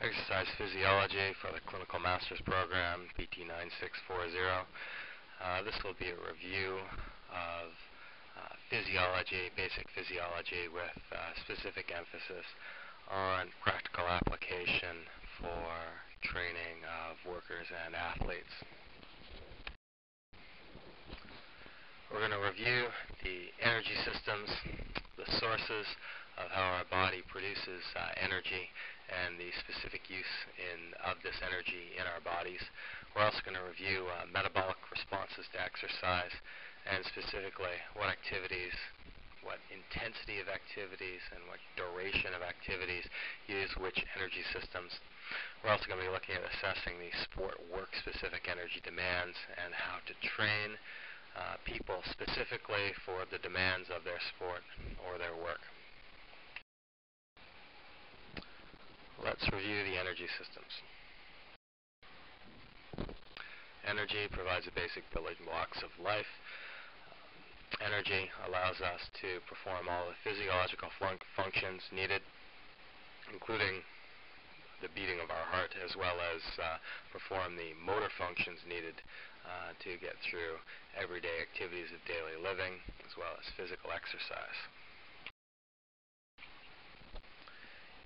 Exercise Physiology for the Clinical Master's Program, PT 9640. This will be a review of physiology, basic physiology, with specific emphasis on practical application for training of workers and athletes. We're going to review the energy systems, the sources of how our body produces energy, and the specific use of this energy in our bodies. We're also going to review metabolic responses to exercise, and specifically what activities, what intensity of activities, and what duration of activities use which energy systems. We're also going to be looking at assessing the sport work-specific energy demands and how to train people specifically for the demands of their sport or their work. Let's review the energy systems. Energy provides the basic building blocks of life. Energy allows us to perform all the physiological functions needed, including the beating of our heart, as well as perform the motor functions needed to get through everyday activities of daily living, as well as physical exercise.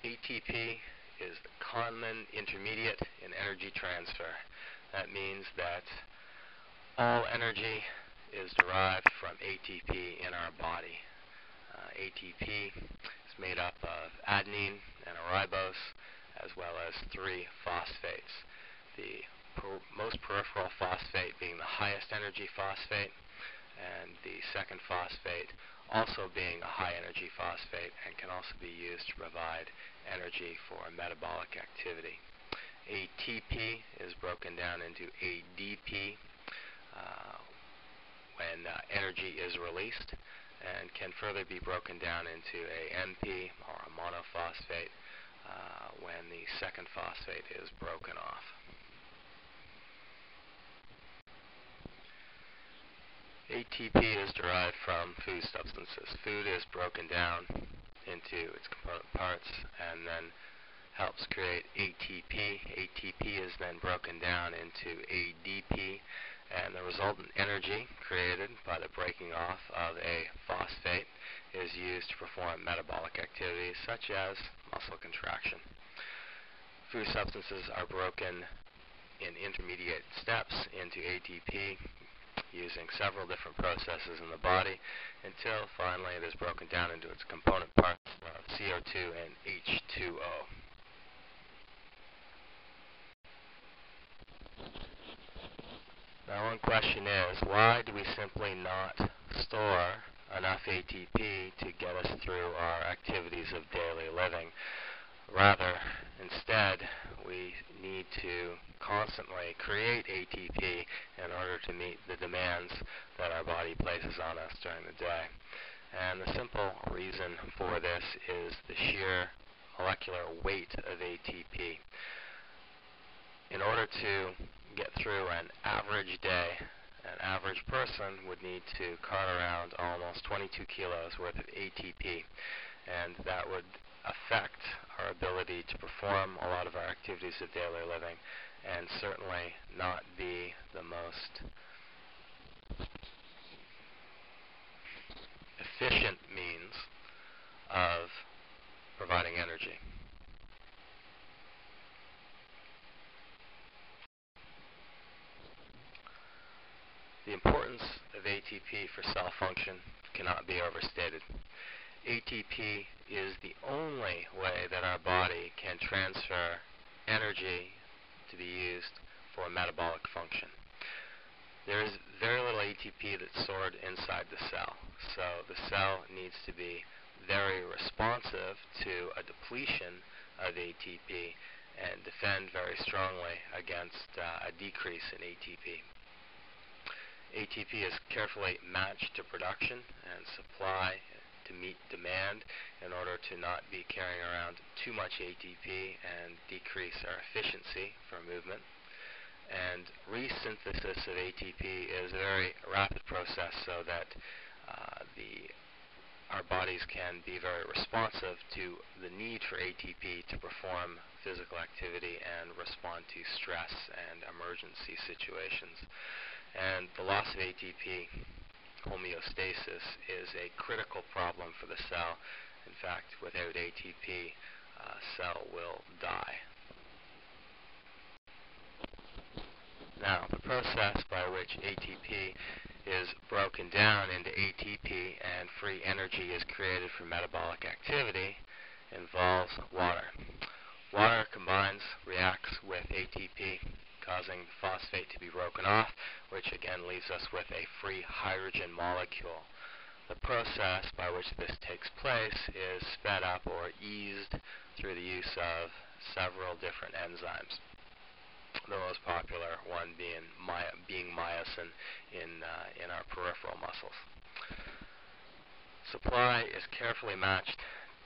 ATP is the common intermediate in energy transfer. That means that all energy is derived from ATP in our body. ATP is made up of adenine and a ribose, as well as 3 phosphates. The most peripheral phosphate being the highest energy phosphate, and the second phosphate also being a high energy phosphate and can also be used to provide energy for metabolic activity. ATP is broken down into ADP when energy is released, and can further be broken down into AMP, or a monophosphate, when the second phosphate is broken off. ATP is derived from food substances. Food is broken down into its component parts and then helps create ATP. ATP is then broken down into ADP, and the resultant energy created by the breaking off of a phosphate is used to perform metabolic activities such as muscle contraction. Food substances are broken in intermediate steps into ATP using several different processes in the body until finally it is broken down into its component parts of CO2 and H2O. Now, one question is, why do we simply not store enough ATP to get us through our activities of daily living? Rather, instead, we need to constantly create ATP in order to meet the demands that our body places on us during the day. And the simple reason for this is the sheer molecular weight of ATP. In order to get through an average day, an average person would need to cart around almost 22 kilos worth of ATP, and that would affect our ability to perform a lot of our activities of daily living, and certainly not be the most efficient means of providing energy. The importance of ATP for cell function cannot be overstated. ATP is the only way that our body can transfer energy to be used for metabolic function. There is very little ATP that's stored inside the cell, so the cell needs to be very responsive to a depletion of ATP and defend very strongly against a decrease in ATP. ATP is carefully matched to production and supply to meet demand in order to not be carrying around too much ATP and decrease our efficiency for movement. And resynthesis of ATP is a very rapid process, so that our bodies can be very responsive to the need for ATP to perform physical activity and respond to stress and emergency situations. And the loss of ATP, homeostasis, is a critical problem for the cell. In fact, without ATP, cell will die. Now, the process by which ATP is broken down into ATP and free energy is created from metabolic activity involves water. Water reacts with ATP, causing the phosphate to be broken off, which again leaves us with a free hydrogen molecule. The process by which this takes place is sped up or eased through the use of several different enzymes. The most popular one being myosin in our peripheral muscles. Supply is carefully matched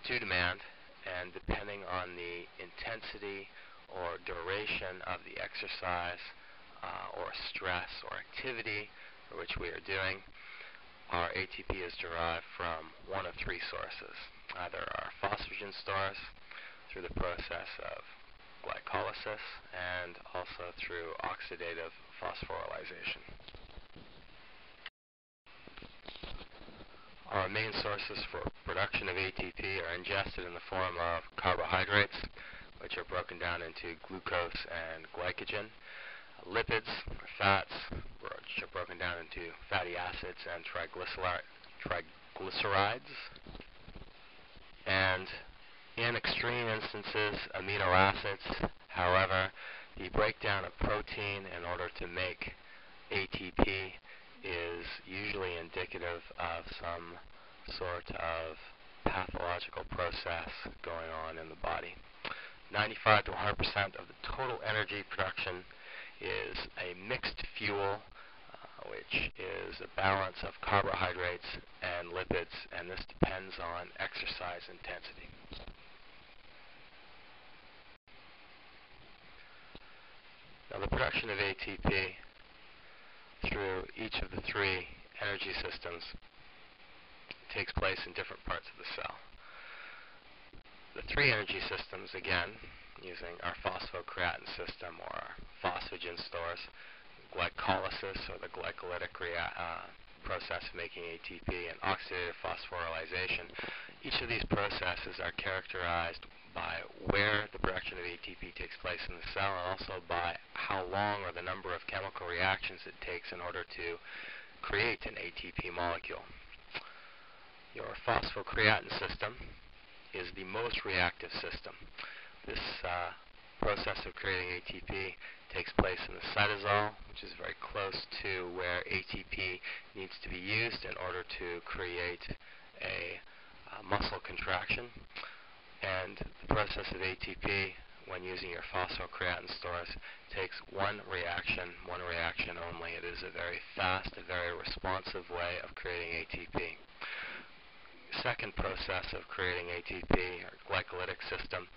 to demand, and depending on the intensity or duration of the exercise or stress or activity for which we are doing, our ATP is derived from one of three sources. Either our phosphagen stores through the process of glycolysis and also through oxidative phosphorylation. Our main sources for production of ATP are ingested in the form of carbohydrates, which are broken down into glucose and glycogen, lipids, or fats, which are broken down into fatty acids and triglycerides, and in extreme instances, amino acids. However, the breakdown of protein in order to make ATP is usually indicative of some sort of pathological process going on in the body. 95 to 100% of the total energy production is a mixed fuel, which is a balance of carbohydrates and lipids, and this depends on exercise intensity. Now, the production of ATP through each of the three energy systems takes place in different parts of the cell. The three energy systems, again, using our phosphocreatine system or our phosphagen stores, glycolysis or the glycolytic process of making ATP, and oxidative phosphorylation. Each of these processes are characterized by where the production of ATP takes place in the cell, and also by how long or the number of chemical reactions it takes in order to create an ATP molecule. Your phosphocreatine system is the most reactive system. This process of creating ATP takes place in the cytosol, which is very close to where ATP needs to be used in order to create a muscle contraction. And the process of ATP, when using your phosphocreatine stores, takes one reaction only. It is a very fast, a very responsive way of creating ATP. Second process of creating ATP, or glycolytic system,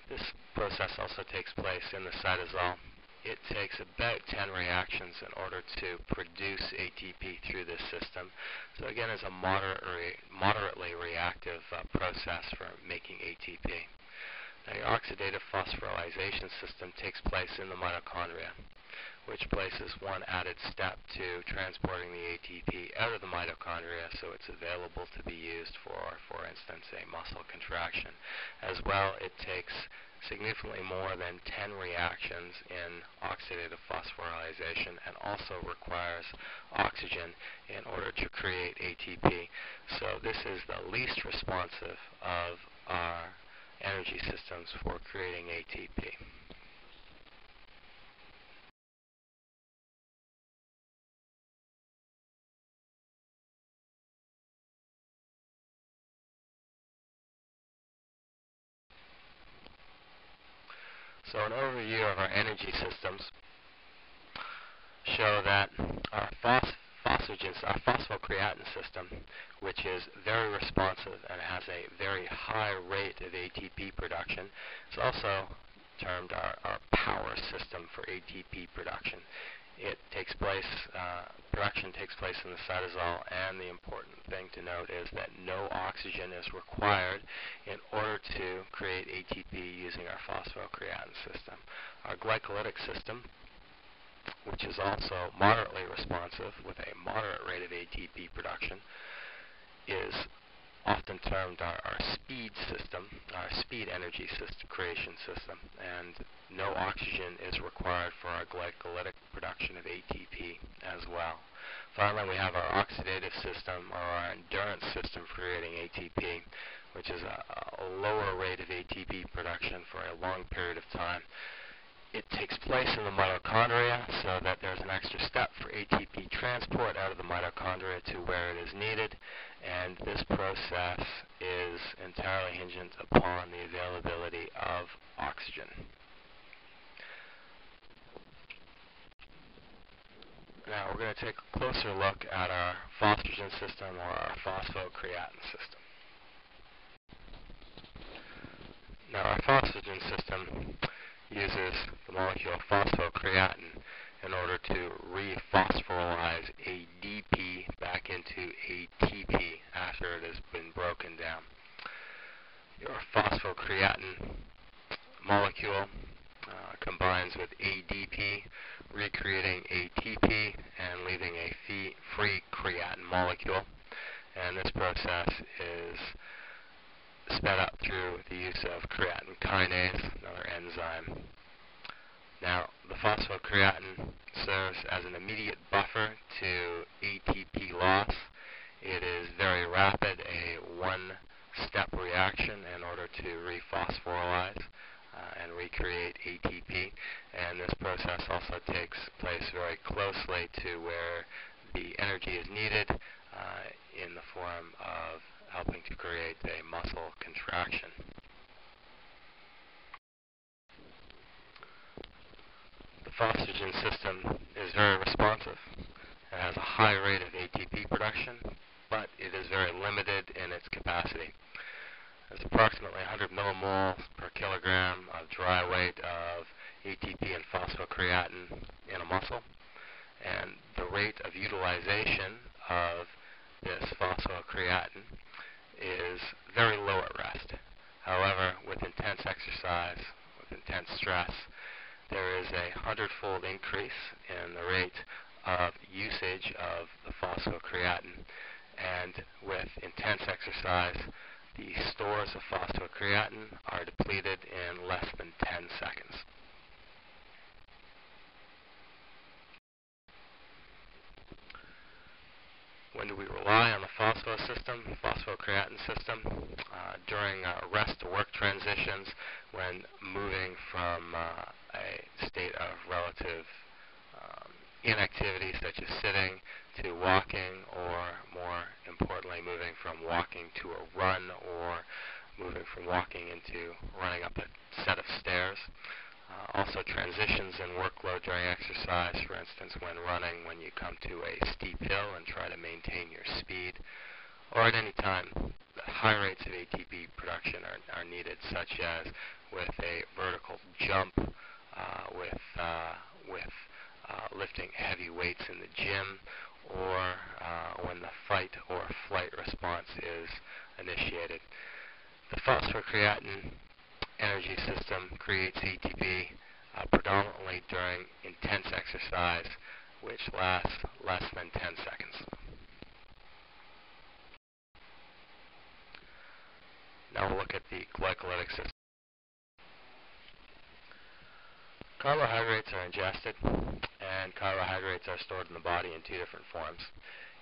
this process also takes place in the cytosol. It takes about 10 reactions in order to produce ATP through this system. So again, it's a moderately reactive process for making ATP. Now, the oxidative phosphorylation system takes place in the mitochondria, which places one added step to transporting the ATP out of the mitochondria so it's available to be used for instance, a muscle contraction. As well, it takes significantly more than 10 reactions in oxidative phosphorylation and also requires oxygen in order to create ATP. So this is the least responsive of our energy systems for creating ATP. So an overview of our energy systems show that our phosphocreatine system, which is very responsive and has a very high rate of ATP production, is also termed our power system for ATP production. It takes place, production takes place in the cytosol, and the important thing to note is that no oxygen is required in order to create ATP using our phosphocreatine system. Our glycolytic system, which is also moderately responsive with a moderate rate of ATP production, is often termed our speed system, our speed energy system, creation system, and no oxygen is required for our glycolytic production of ATP as well. Finally, we have our oxidative system, or our endurance system for creating ATP, which is a lower rate of ATP production for a long period of time. It takes place in the mitochondria, so that there's an extra step for ATP transport out of the mitochondria to where it is needed, and this process is entirely hingent upon the availability of oxygen. Now we're going to take a closer look at our phosphagen system, or our phosphocreatine system. Now our phosphagen system uses the molecule phosphocreatine in order to rephosphorylase ADP back into ATP after it has been broken down. Your phosphocreatine molecule combines with ADP, recreating ATP and leaving a free creatine molecule, and this process is sped up through the use of creatine kinase, another enzyme. Now, the phosphocreatine serves as an immediate buffer to ATP loss. It is very rapid, a one-step reaction in order to rephosphorylase and recreate ATP, and this process also takes place very closely to where the energy is needed in the form of helping to create a muscle contraction. The phosphagen system is very responsive. It has a high rate of ATP production, but it is very limited in its capacity. There's approximately 100 millimoles per kilogram of dry weight of ATP and phosphocreatine in a muscle, and the rate of utilization of this phosphocreatine is very low at rest. However, with intense exercise, with intense stress, there is a 100-fold increase in the rate of usage of the phosphocreatine, and with intense exercise, the stores of phosphocreatine are depleted in less than 10 seconds. When do we rely on the phosphocreatine system? During rest to work transitions, when moving from a state of relative inactivity, such as sitting, to walking, or more importantly, moving from walking to a run, or moving from walking into running up a set of stairs. Also transitions in workload during exercise, for instance, when running, when you come to a steep hill and try to maintain your speed, or at any time, high rates of ATP production are needed, such as with a vertical jump, with lifting heavy weights in the gym, or when the fight or flight response is initiated. The phosphocreatine energy system creates ATP predominantly during intense exercise, which lasts less than 10 seconds. Now we'll look at the glycolytic system. Carbohydrates are ingested, and carbohydrates are stored in the body in two different forms.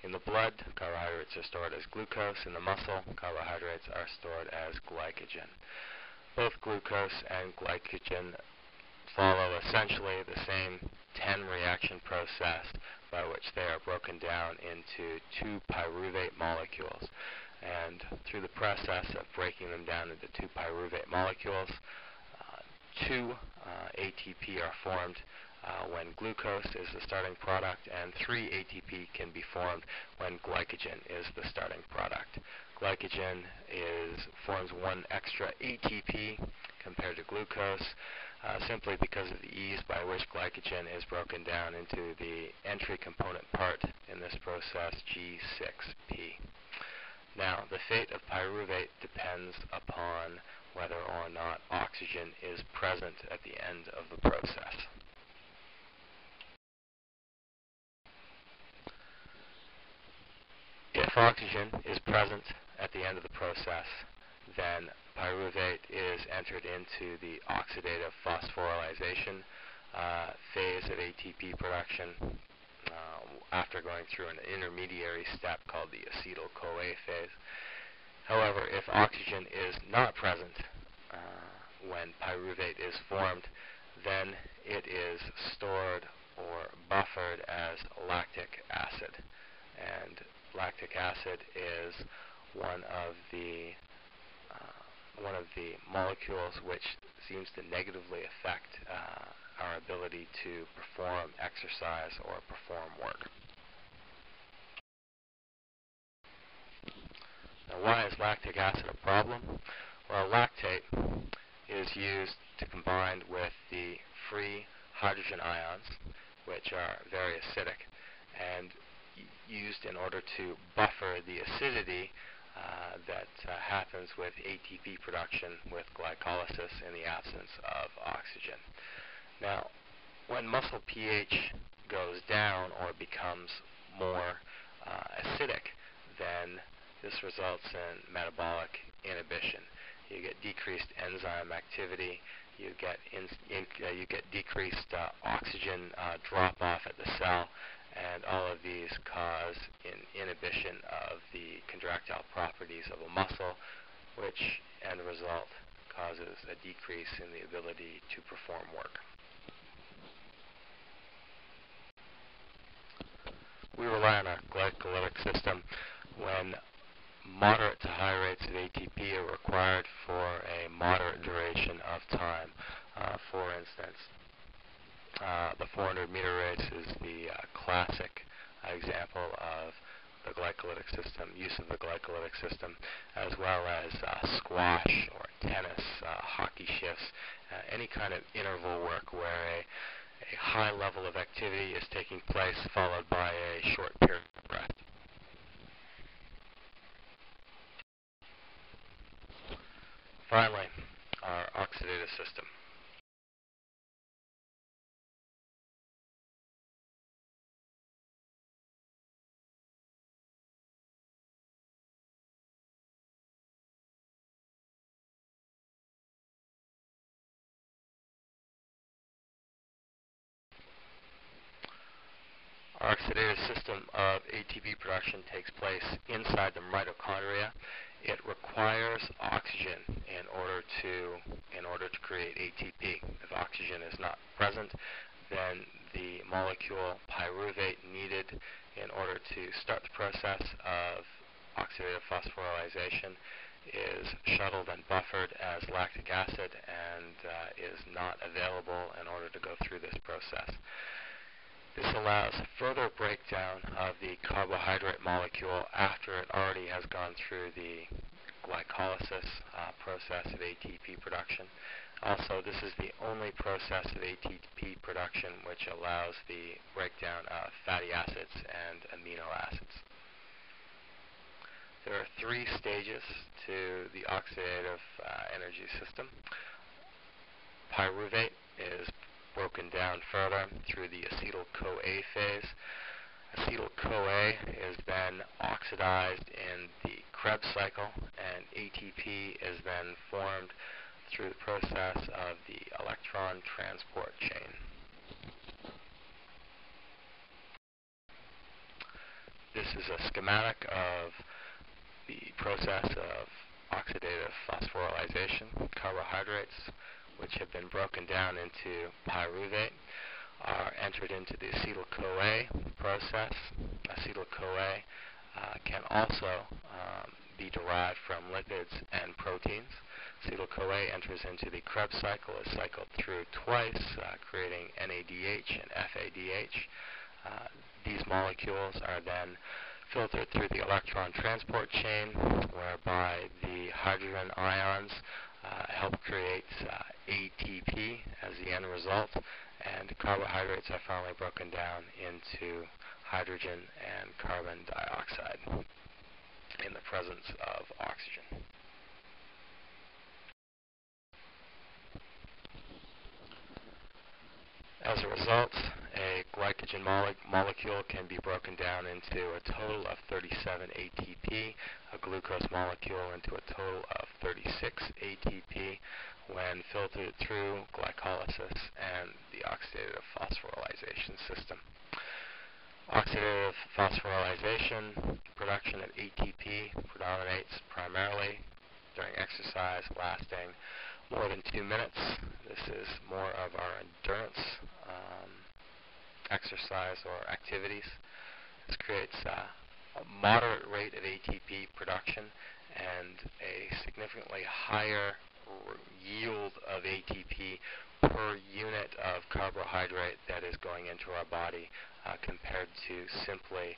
In the blood, carbohydrates are stored as glucose. In the muscle, carbohydrates are stored as glycogen. Both glucose and glycogen follow essentially the same 10 reaction process by which they are broken down into two pyruvate molecules. And through the process of breaking them down into two pyruvate molecules, two ATP are formed when glucose is the starting product, and 3 ATP can be formed when glycogen is the starting product. Glycogen forms one extra ATP compared to glucose. simply because of the ease by which glycogen is broken down into the entry component part in this process, G6P. Now, the fate of pyruvate depends upon whether or not oxygen is present at the end of the process. If oxygen is present at the end of the process, then pyruvate is entered into the oxidative phosphorylation phase of ATP production after going through an intermediary step called the acetyl-CoA phase. However, if oxygen is not present when pyruvate is formed, then it is stored or buffered as lactic acid. And lactic acid is one of the molecules which seems to negatively affect our ability to perform exercise or perform work. Now, why is lactic acid a problem? Well, lactate is used to combine with the free hydrogen ions, which are very acidic, and used in order to buffer the acidity that happens with ATP production with glycolysis in the absence of oxygen. Now, when muscle pH goes down or becomes more acidic, then this results in metabolic inhibition. You get decreased enzyme activity. You get decreased oxygen drop-off at the cell, and all of these cause inhibition of the contractile properties of a muscle, which, end result, causes a decrease in the ability to perform work. We rely on our glycolytic system when moderate to high rates of ATP are required for a moderate duration of time. For instance, the 400-meter race is the classic example of the glycolytic system, use of the glycolytic system, as well as squash or tennis, hockey shifts, any kind of interval work where a high level of activity is taking place followed by a short period of rest. Finally, our oxidative system. Our oxidative system of ATP production takes place inside the mitochondria. It requires oxygen in order to create ATP. If oxygen is not present, then the molecule pyruvate needed in order to start the process of oxidative phosphorylation is shuttled and buffered as lactic acid and is not available in order to go through this process. This allows further breakdown of the carbohydrate molecule after it already has gone through the glycolysis process of ATP production. Also, this is the only process of ATP production which allows the breakdown of fatty acids and amino acids. There are three stages to the oxidative energy system. Pyruvate is broken down further through the acetyl-CoA phase. Acetyl-CoA is then oxidized in the Krebs cycle, and ATP is then formed through the process of the electron transport chain. This is a schematic of the process of oxidative phosphorylation. Carbohydrates, which have been broken down into pyruvate, are entered into the acetyl-CoA process. Acetyl-CoA can also be derived from lipids and proteins. Acetyl-CoA enters into the Krebs cycle, is cycled through twice, creating NADH and FADH. These molecules are then filtered through the electron transport chain, whereby the hydrogen ions help create ATP as the end result, and carbohydrates are finally broken down into hydrogen and carbon dioxide in the presence of oxygen. As a result, a glycogen molecule can be broken down into a total of 37 ATP, a glucose molecule into a total of 36 ATP when filtered through glycolysis and the oxidative phosphorylation system. Oxidative phosphorylation production of ATP predominates primarily during exercise, lasting more than 2 minutes. This is more of our endurance exercise or activities. This creates a moderate rate of ATP production and a significantly higher yield of ATP per unit of carbohydrate that is going into our body compared to simply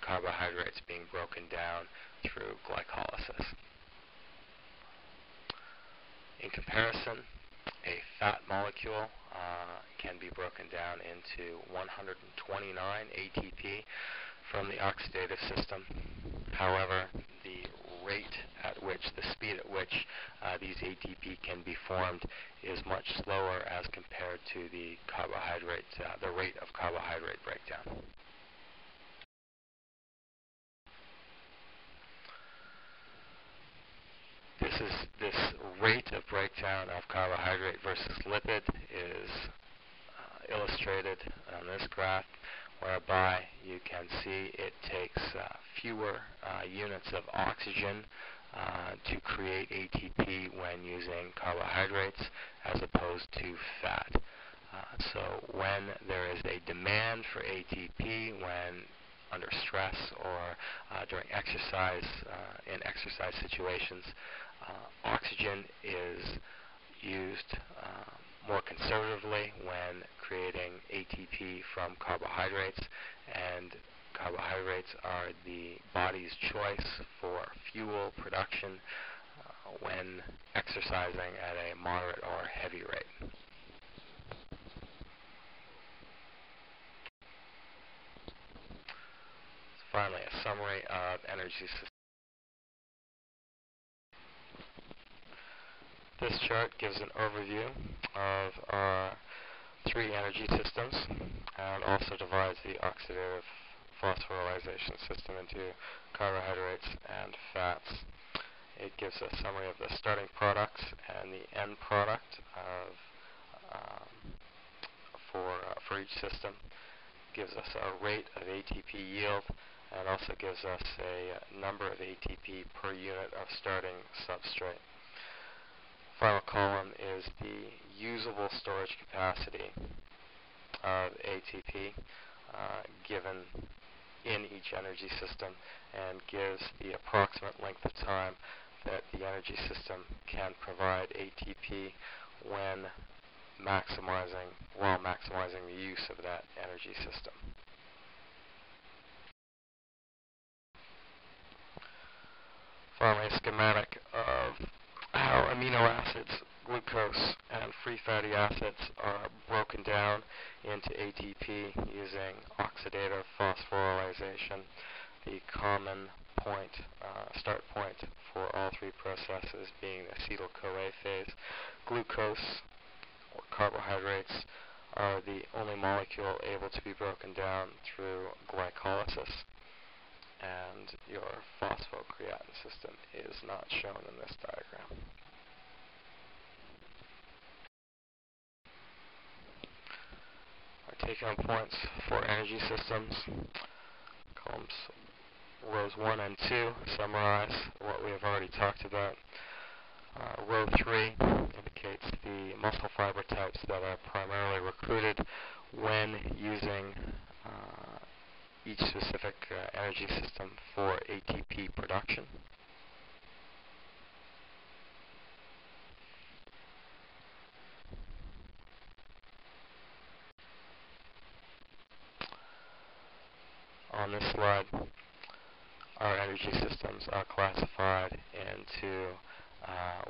carbohydrates being broken down through glycolysis. In comparison, a fat molecule can be broken down into 129 ATP from the oxidative system. However, the speed at which these ATP can be formed is much slower as compared to the rate of carbohydrate breakdown. This rate of breakdown of carbohydrate versus lipid is illustrated on this graph, whereby you can see it takes fewer units of oxygen to create ATP when using carbohydrates as opposed to fat. So when there is a demand for ATP when under stress or during exercise, in exercise situations, oxygen is used more conservatively when creating ATP from carbohydrates, and carbohydrates are the body's choice for fuel production when exercising at a moderate or heavy rate. Finally, a summary of energy systems. This chart gives an overview of our three energy systems and also divides the oxidative phosphorylation system into carbohydrates and fats. It gives a summary of the starting products and the end product for each system. Gives us a rate of ATP yield and also gives us a number of ATP per unit of starting substrate. Final column is the usable storage capacity of ATP given in each energy system, and gives the approximate length of time that the energy system can provide ATP while maximizing the use of that energy system. Finally, a schematic of how amino acids, glucose, and free fatty acids are broken down into ATP using oxidative phosphorylation. The common start point for all three processes being the acetyl-CoA phase. Glucose, or carbohydrates, are the only molecule able to be broken down through glycolysis, and your phosphocreatine system is not shown in this diagram. Our take-home points for energy systems. Columns rows 1 and 2 summarize what we have already talked about. Row 3 indicates the muscle fiber types that are primarily recruited when using each specific energy system for ATP production. On this slide, our energy systems are classified into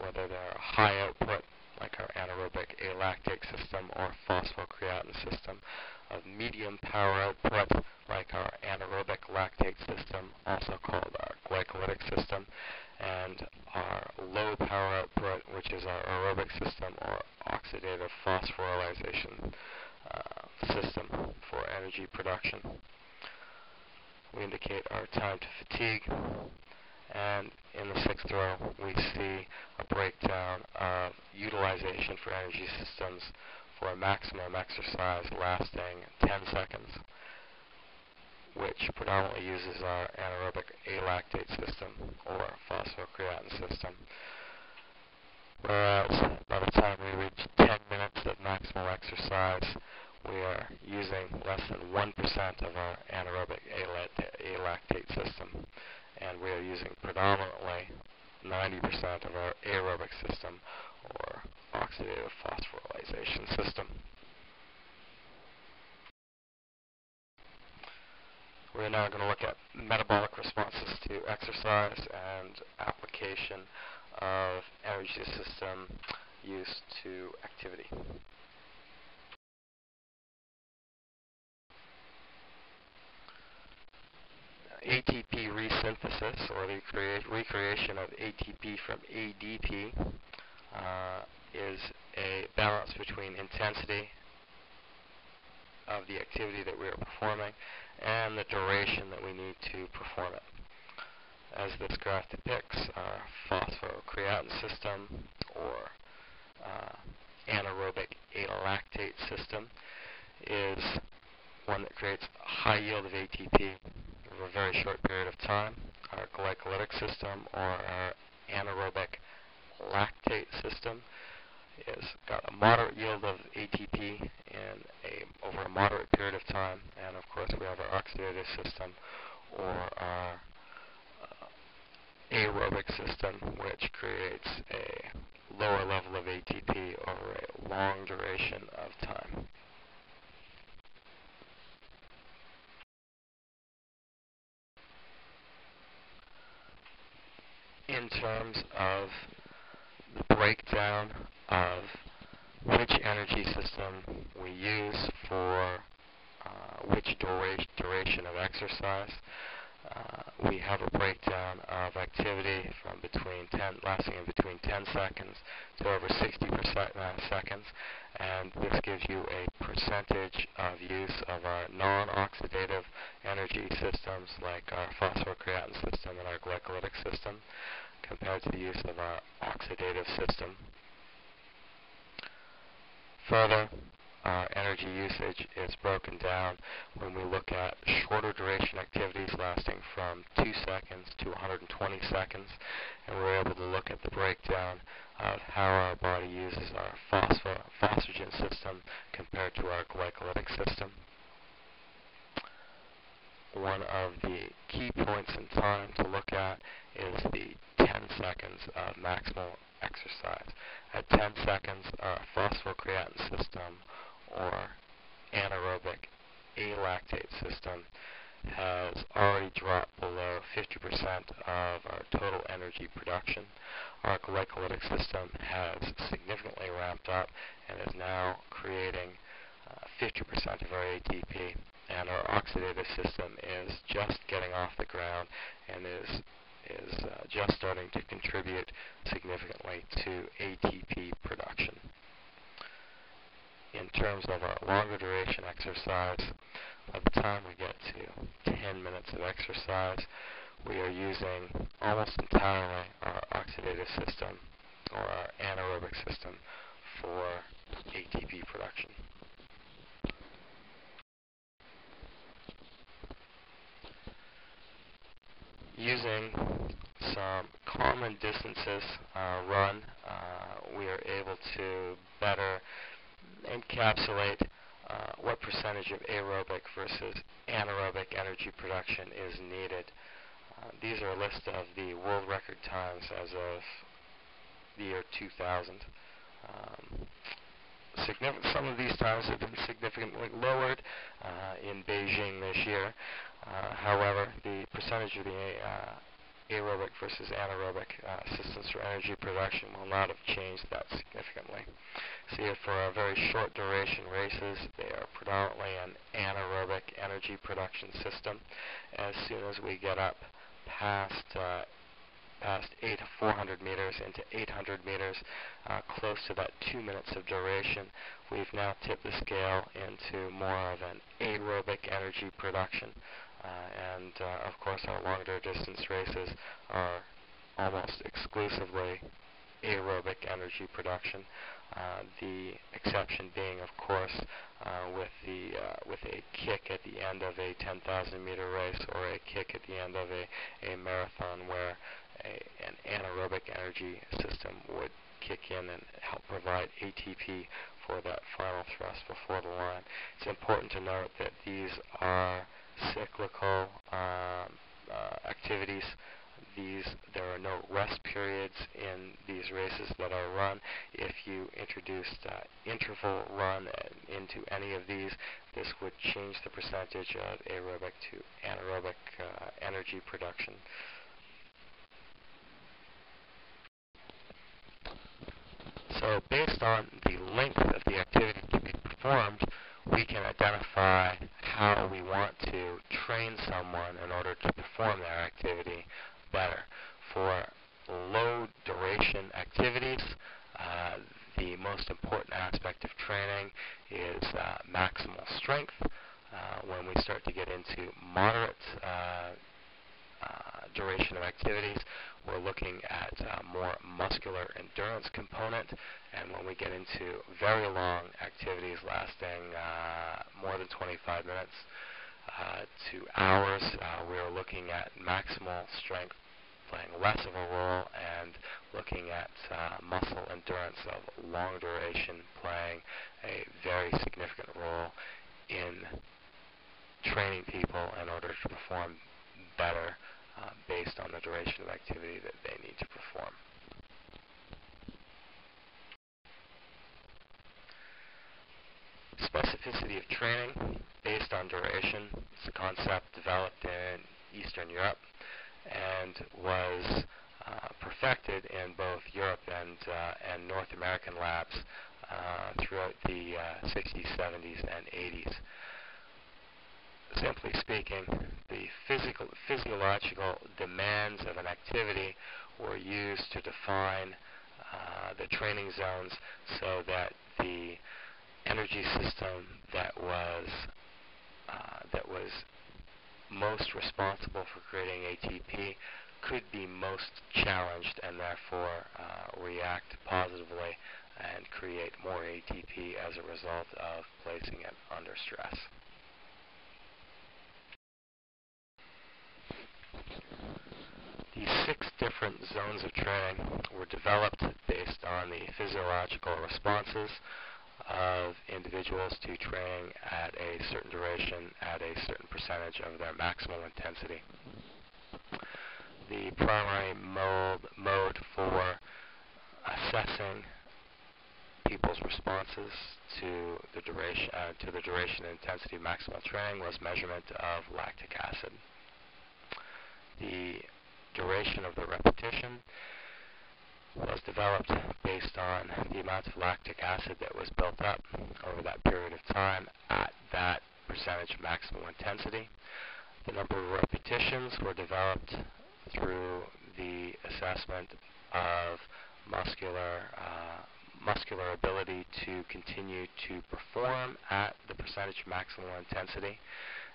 whether either a high output, like our anaerobic alactate system or phosphocreatine system, of medium power output, like our anaerobic lactate system, also called our glycolytic system, and our low power output, which is our aerobic system or oxidative phosphorylation system for energy production. We indicate our time to fatigue, and in the sixth row we see a breakdown of utilization for energy systems for a maximum exercise lasting 10 seconds, which predominantly uses our anaerobic alactate system or phosphocreatine system. Whereas by the time we reach 10 minutes of maximal exercise, we are using less than 1% of our anaerobic alactate system, and we are using predominantly 90% of our aerobic system or oxidative phosphorylation system. We're now going to look at metabolic responses to exercise and application of energy system use to activity. ATP resynthesis, or the recreation of ATP from ADP, is a balance between intensity of the activity that we are performing and the duration that we need to perform it. As this graph depicts, our phosphocreatine system or anaerobic alactate system is one that creates a high yield of ATP over a very short period of time. Our glycolytic system or our anaerobic lactate system is got a moderate yield of ATP over a moderate period of time, and of course we have our oxidative system or our aerobic system, which creates a lower level of ATP over a long duration of time. In terms of the breakdown of which energy system we use for which duration of exercise, we have a breakdown of activity from lasting in between 10 seconds to over 60 seconds, and this gives you a percentage of use of our non-oxidative energy systems like our phosphocreatine system and our glycolytic system compared to the use of our oxidative system. Further, our energy usage is broken down when we look at shorter duration activities lasting from 2 seconds to 120 seconds, and we're able to look at the breakdown of how our body uses our phosphagen system compared to our glycolytic system. One of the key points in time to look at is the 10 seconds of maximal exercise. At 10 seconds, our phosphocreatine system or anaerobic alactate system has already dropped below 50% of our total energy production. Our glycolytic system has significantly ramped up and is now creating 50% of our ATP, and our oxidative system is just getting off the ground and is just starting to contribute significantly to ATP production. In terms of our longer duration exercise, by the time we get to 10 minutes of exercise, we are using almost entirely our oxidative system or our anaerobic system for ATP production. Using some common distances run, we are able to better encapsulate what percentage of aerobic versus anaerobic energy production is needed. These are a list of the world record times as of the year 2000. Some of these times have been significantly lowered in Beijing this year. However, the percentage of the aerobic versus anaerobic systems for energy production will not have changed that significantly. So for our very short duration races, they are predominantly an anaerobic energy production system. As soon as we get up past 400 meters into 800 meters, close to that 2 minutes of duration, we've now tipped the scale into more of an aerobic energy production. And of course, our longer distance races are almost exclusively aerobic energy production. The exception being, of course, with a kick at the end of a 10,000 meter race or a kick at the end of a marathon, where an anaerobic energy system would kick in and help provide ATP for that final thrust before the line. It's important to note that these are cyclical activities. There are no rest periods in these races that are run. If you introduced interval run into any of these, this would change the percentage of aerobic to anaerobic energy production. So based on the length of the activity to be performed, we can identify how we want to train someone in order to perform their activity better. For low duration activities, the most important aspect of training is maximal strength. When we start to get into moderate duration of activities, we're looking at more muscular endurance component, and when we get into very long activities lasting more than 25 minutes to hours, we're looking at maximal strength playing less of a role, and looking at muscle endurance of long duration playing a very significant role in training people in order to perform better based on the duration of activity that they need to perform. Specificity of training based on duration is a concept developed in Eastern Europe and was perfected in both Europe and North American labs throughout the 60s, 70s, and 80s. Simply speaking, the physiological demands of an activity were used to define the training zones so that the energy system that was most responsible for creating ATP could be most challenged and therefore react positively and create more ATP as a result of placing it under stress. These 6 different zones of training were developed based on the physiological responses of individuals to training at a certain duration at a certain percentage of their maximal intensity. The primary mode for assessing people's responses to the duration and intensity of maximal training was measurement of lactic acid. The duration of the repetition was developed based on the amount of lactic acid that was built up over that period of time at that percentage of maximal intensity. The number of repetitions were developed through the assessment of muscular ability to continue to perform at the percentage of maximal intensity,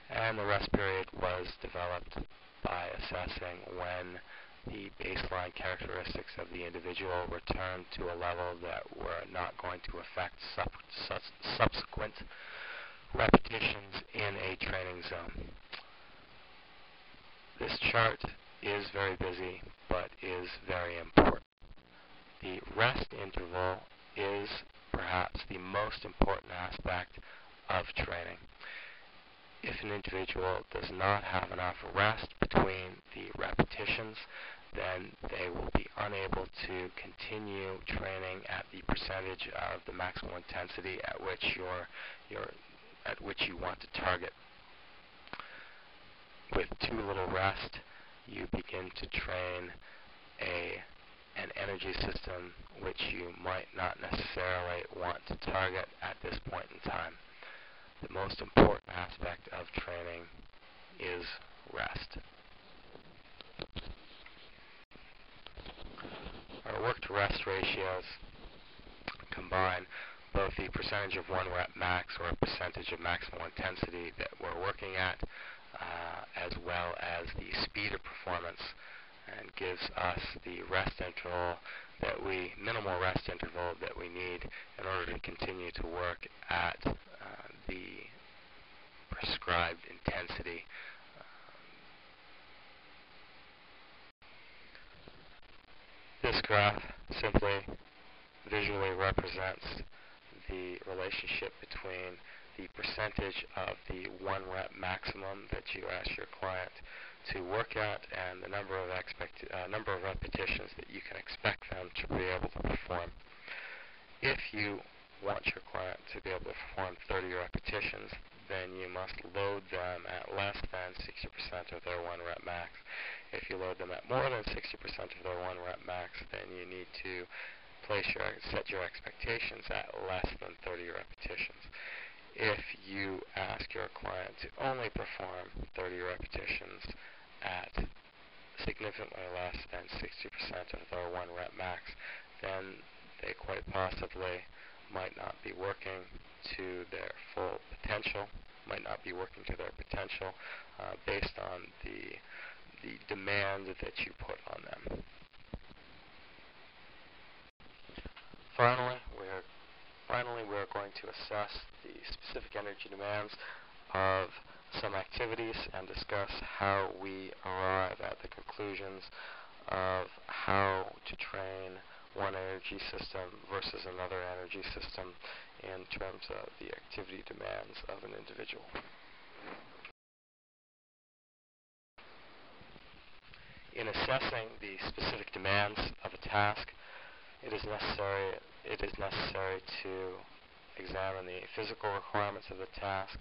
and the rest period was developed by assessing when the baseline characteristics of the individual returned to a level that were not going to affect subsequent repetitions in a training zone. This chart is very busy, but is very important. The rest interval is perhaps the most important aspect of training. If an individual does not have enough rest between the repetitions, then they will be unable to continue training at the percentage of the maximal intensity at which you want to target. With too little rest, you begin to train an energy system which you might not necessarily want to target at this point in time. The most important aspect of training is rest. Our work-to-rest ratios combine both the percentage of 1 rep max, or a percentage of maximal intensity that we're working at, as well as the speed of performance, and gives us the minimal rest interval that we need in order to continue to work at the prescribed intensity. This graph simply visually represents the relationship between the percentage of the 1 rep maximum that you ask your client to work at and the number of repetitions that you can expect them to be able to perform. If you want your client to be able to perform 30 repetitions, then you must load them at less than 60% of their 1 rep max. If you load them at more than 60% of their 1 rep max, then you need to set your expectations at less than 30 repetitions. If you ask your client to only perform 30 repetitions at significantly less than 60% of their 1 rep max, then they quite possibly might not be working to their full potential, based on the demand that you put on them. Finally, we're going to assess the specific energy demands of some activities and discuss how we arrive at the conclusions of how to train one energy system versus another energy system in terms of the activity demands of an individual. In assessing the specific demands of a task, it is necessary to examine the physical requirements of the task,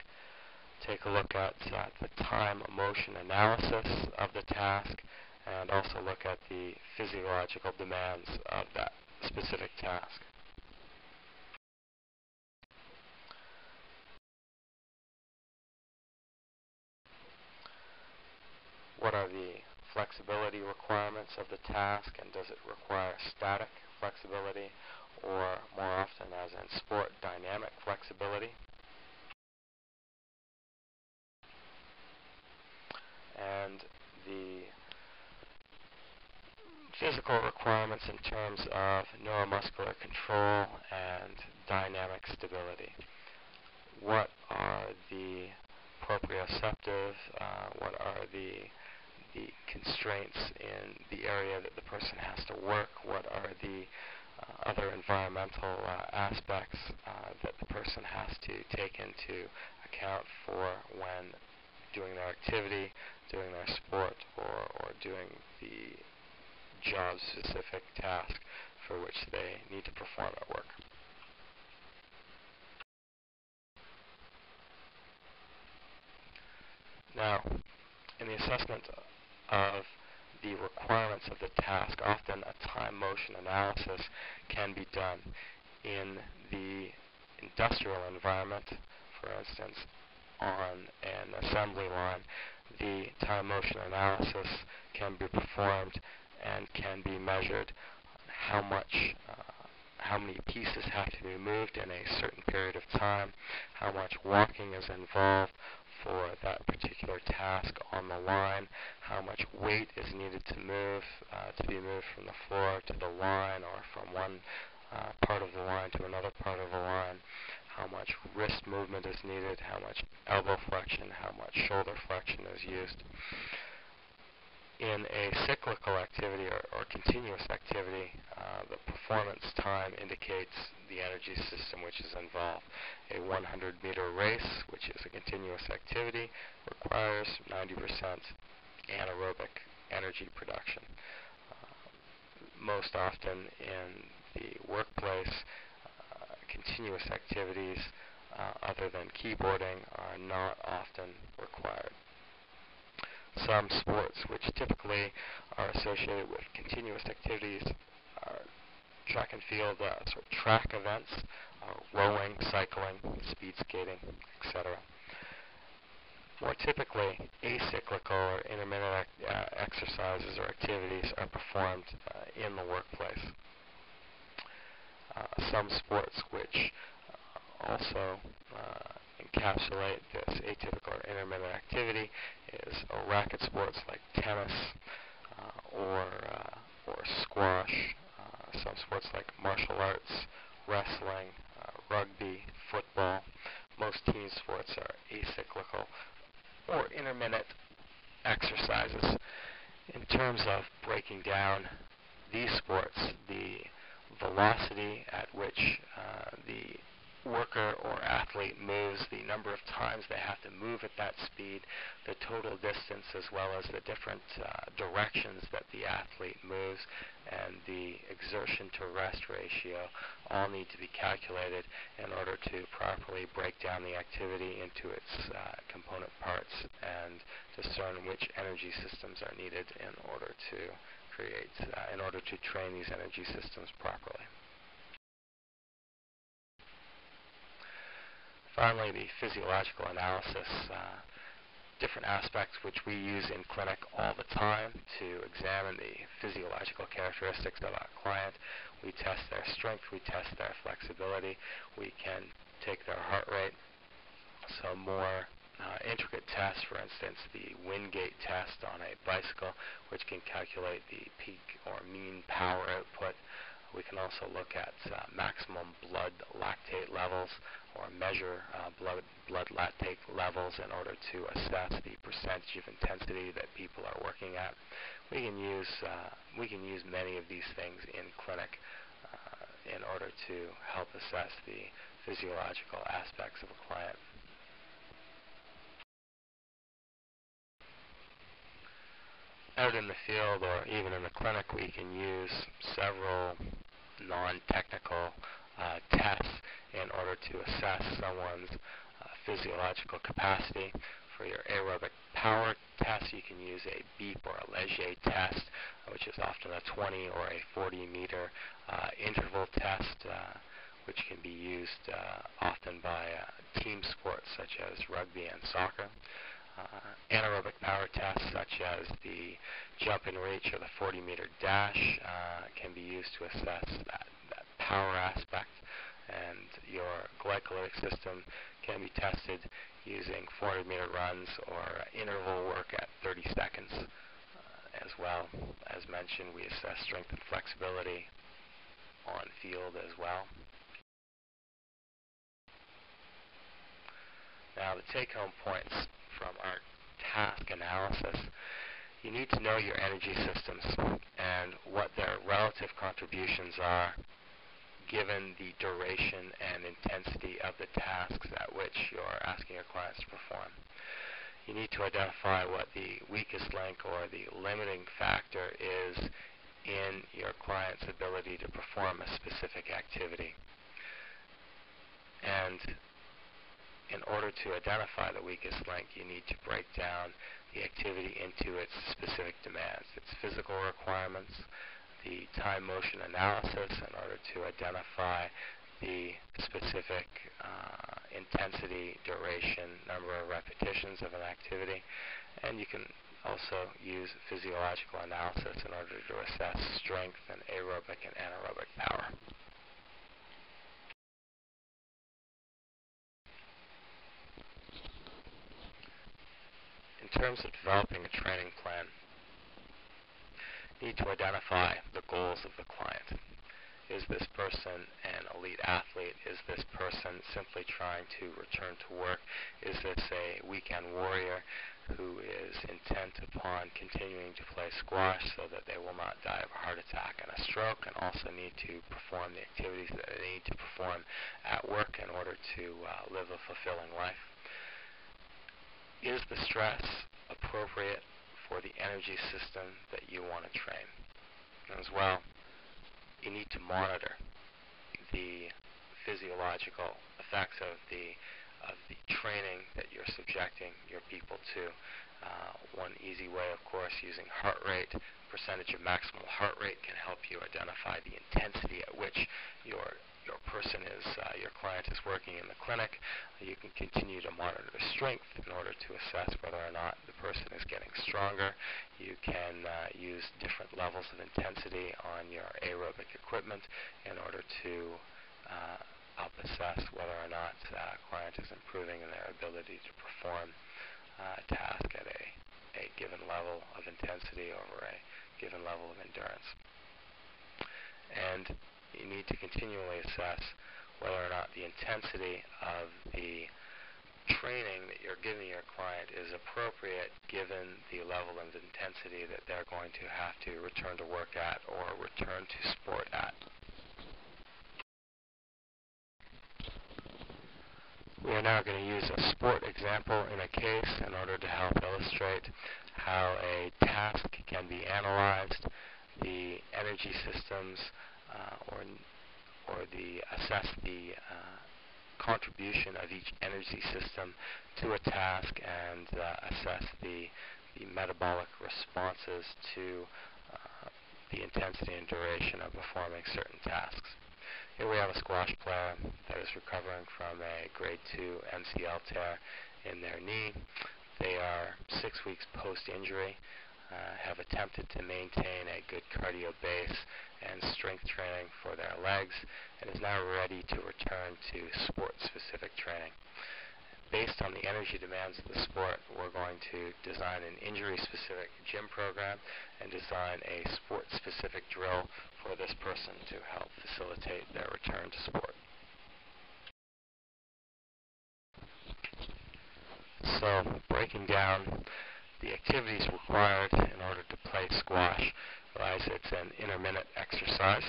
take a look at the time-motion analysis of the task, and also look at the physiological demands of that specific task. What are the flexibility requirements of the task, and does it require static flexibility, or more often, as in sport, dynamic flexibility? And the physical requirements in terms of neuromuscular control and dynamic stability. What are the proprioceptive, what are the constraints in the area that the person has to work, what are the other environmental aspects that the person has to take into account for when doing their activity, doing their sport, or doing the job-specific task for which they need to perform at work. Now, in the assessment of the requirements of the task, often a time-motion analysis can be done. In the industrial environment, for instance, on an assembly line, the time-motion analysis can be performed and can be measured. How many pieces have to be moved in a certain period of time, how much walking is involved for that particular task on the line, how much weight is needed to be moved from the floor to the line, or from one part of the line to another part of the line, how much wrist movement is needed, how much elbow flexion, how much shoulder flexion is used. In a cyclical activity or continuous activity, the performance time indicates the energy system which is involved. A 100-meter race, which is a continuous activity, requires 90% anaerobic energy production. Most often in the workplace, continuous activities other than keyboarding are not often required. Some sports which typically are associated with continuous activities are track and field, sort of track events, rowing, cycling, speed skating, etc. More typically, acyclical or intermittent exercises or activities are performed in the workplace. Some sports which also encapsulate this atypical or intermittent activity is racket sports like tennis or squash. Some sports like martial arts, wrestling, rugby, football. Most team sports are acyclical or intermittent exercises. In terms of breaking down these sports, the velocity at which the worker or athlete moves, the number of times they have to move at that speed, the total distance, as well as the different directions that the athlete moves, and the exertion to rest ratio all need to be calculated in order to properly break down the activity into its component parts and discern which energy systems are needed in order to train these energy systems properly. Finally, the physiological analysis, different aspects which we use in clinic all the time to examine the physiological characteristics of our client. We test their strength, we test their flexibility, we can take their heart rate. So more intricate tests, for instance, the Wingate test on a bicycle, which can calculate the peak or mean power output. We can also look at maximum blood lactate levels or measure blood lactate levels in order to assess the percentage of intensity that people are working at. We can use many of these things in clinic in order to help assess the physiological aspects of a client. Out in the field or even in the clinic, we can use several non-technical tests in order to assess someone's physiological capacity. For your aerobic power test, you can use a beep or a Leger test, which is often a 20 or a 40-meter interval test, which can be used often by team sports such as rugby and soccer. Anaerobic power tests such as the jump and reach or the 40-meter dash can be used to assess that power aspect, and your glycolytic system can be tested using 400-meter runs or interval work at 30 seconds. As well, as mentioned, we assess strength and flexibility on field as well. Now, the take-home points from our task analysis: you need to know your energy systems and what their relative contributions are given the duration and intensity of the tasks at which you're asking your clients to perform. You need to identify what the weakest link or the limiting factor is in your client's ability to perform a specific activity. And in order to identify the weakest link, you need to break down the activity into its specific demands, its physical requirements, the time motion analysis in order to identify the specific intensity, duration, number of repetitions of an activity, and you can also use physiological analysis in order to assess strength and aerobic and anaerobic power. In terms of developing a training plan, you need to identify the goals of the client. Is this person an elite athlete? Is this person simply trying to return to work? Is this a weekend warrior who is intent upon continuing to play squash so that they will not die of a heart attack and a stroke, and also need to perform the activities that they need to perform at work in order to live a fulfilling life? Is the stress appropriate for the energy system that you want to train? As well, you need to monitor the physiological effects of the training that you're subjecting your people to. One easy way, of course, using heart rate, percentage of maximal heart rate can help you identify the intensity at which your your client is working in the clinic. You can continue to monitor strength in order to assess whether or not the person is getting stronger. You can use different levels of intensity on your aerobic equipment in order to help assess whether or not the client is improving in their ability to perform a task at a given level of intensity over a given level of endurance. And you need to continually assess whether or not the intensity of the training that you're giving your client is appropriate given the level of intensity that they're going to have to return to work at or return to sport at. We are now going to use a sport example in a case in order to help illustrate how a task can be analyzed, the energy systems, assess the contribution of each energy system to a task, and assess the metabolic responses to the intensity and duration of performing certain tasks. Here we have a squash player that is recovering from a grade 2 MCL tear in their knee. They are 6 weeks post-injury, have attempted to maintain a good cardio base and strength training for their legs, and is now ready to return to sport-specific training. Based on the energy demands of the sport, we're going to design an injury-specific gym program and design a sport-specific drill for this person to help facilitate their return to sport. So, breaking down the activities required in order to play squash, realize it's an intermittent exercise.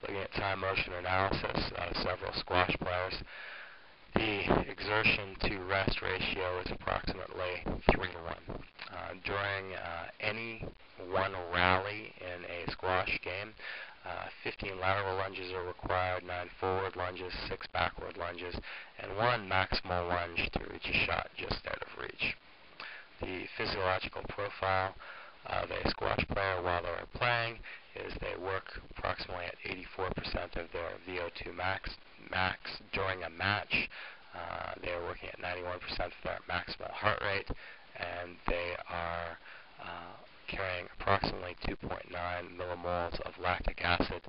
Looking at time motion analysis of several squash players, the exertion to rest ratio is approximately 3 to 1. During any one rally in a squash game, 15 lateral lunges are required, 9 forward lunges, 6 backward lunges, and 1 maximal lunge to reach a shot just out of reach. The physiological profile of a squash player while they're playing is they work approximately at 84% of their VO2 max during a match. They are working at 91% of their maximal heart rate, and they are carrying approximately 2.9 millimoles of lactic acid.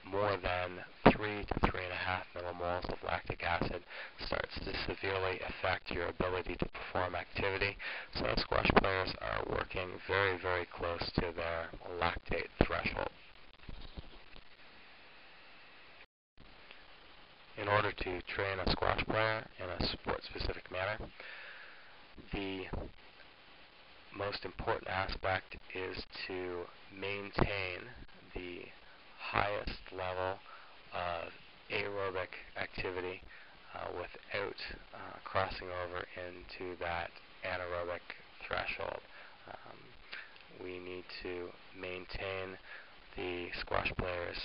More than 3 to 3.5 millimoles of lactic acid starts to severely affect your ability to perform activity. So squash players are working very, very close to their lactate threshold. In order to train a squash player in a sport-specific manner, the most important aspect is to maintain the highest level of aerobic activity without crossing over into that anaerobic threshold. We need to maintain the squash player's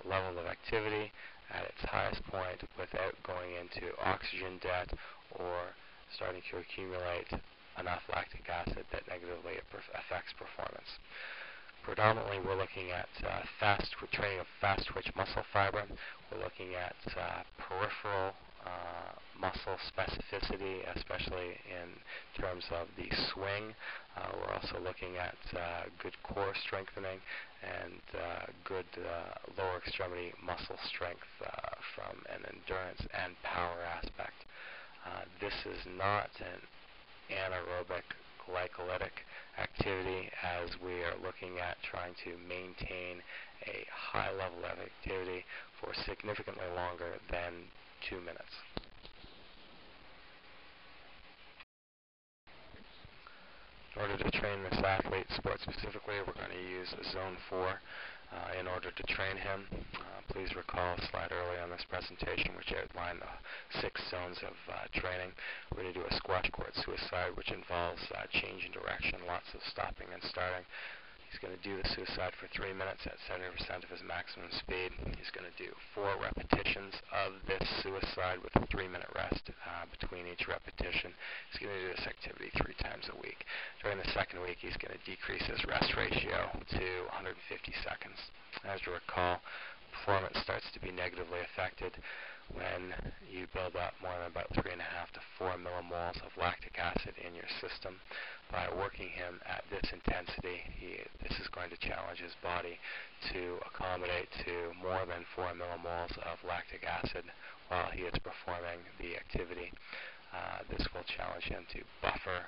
level of activity at its highest point without going into oxygen debt or starting to accumulate enough lactic acid that negatively affects performance. Predominantly, we're looking at training of fast-twitch muscle fiber. We're looking at peripheral muscle specificity, especially in terms of the swing. We're also looking at good core strengthening and good lower extremity muscle strength from an endurance and power aspect. This is not an anaerobic glycolytic activity, as we are looking at trying to maintain a high level of activity for significantly longer than 2 minutes. In order to train this athlete sport specifically, we're going to use Zone 4 in order to train him. Please recall a slide earlier on this presentation which outlined the 6 zones of training. We're going to do a squash court suicide, which involves change in direction, lots of stopping and starting. He's going to do the suicide for 3 minutes at 70% of his maximum speed. He's going to do 4 repetitions of this suicide with a 3-minute rest between each repetition. He's going to do this activity 3 times a week. During the second week, he's going to decrease his rest ratio to 150 seconds. As you recall, performance starts to be negatively affected when you build up more than about 3.5 to 4 millimoles of lactic acid in your system. By working him at this intensity, this is going to challenge his body to accommodate to more than 4 millimoles of lactic acid while he is performing the activity. This will challenge him to buffer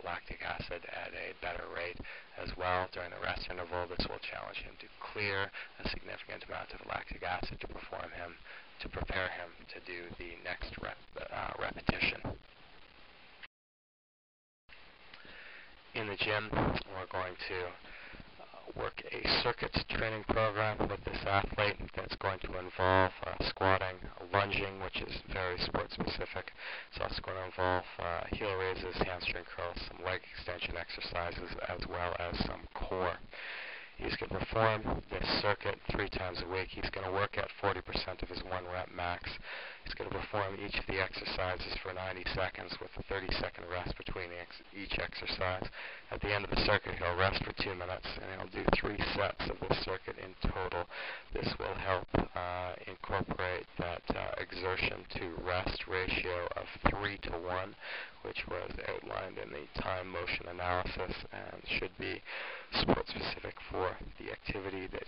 lactic acid at a better rate as well. During the rest interval, this will challenge him to clear a significant amount of lactic acid to prepare him to do the next repetition. In the gym, we're going to work a circuits training program with this athlete that's going to involve squatting, lunging, which is very sport specific. It's also going to involve heel raises, hamstring curls, some leg extension exercises, as well as some core. He's going to perform this circuit 3 times a week. He's going to work at 40% of his 1-rep max. He's going to perform each of the exercises for 90 seconds with a 30-second rest between each exercise. At the end of the circuit, he'll rest for 2 minutes, and he'll do 3 sets of this circuit in total. This will help incorporate that exertion to rest ratio of 3 to 1, which was outlined in the time motion analysis and should be sport specific for the activity that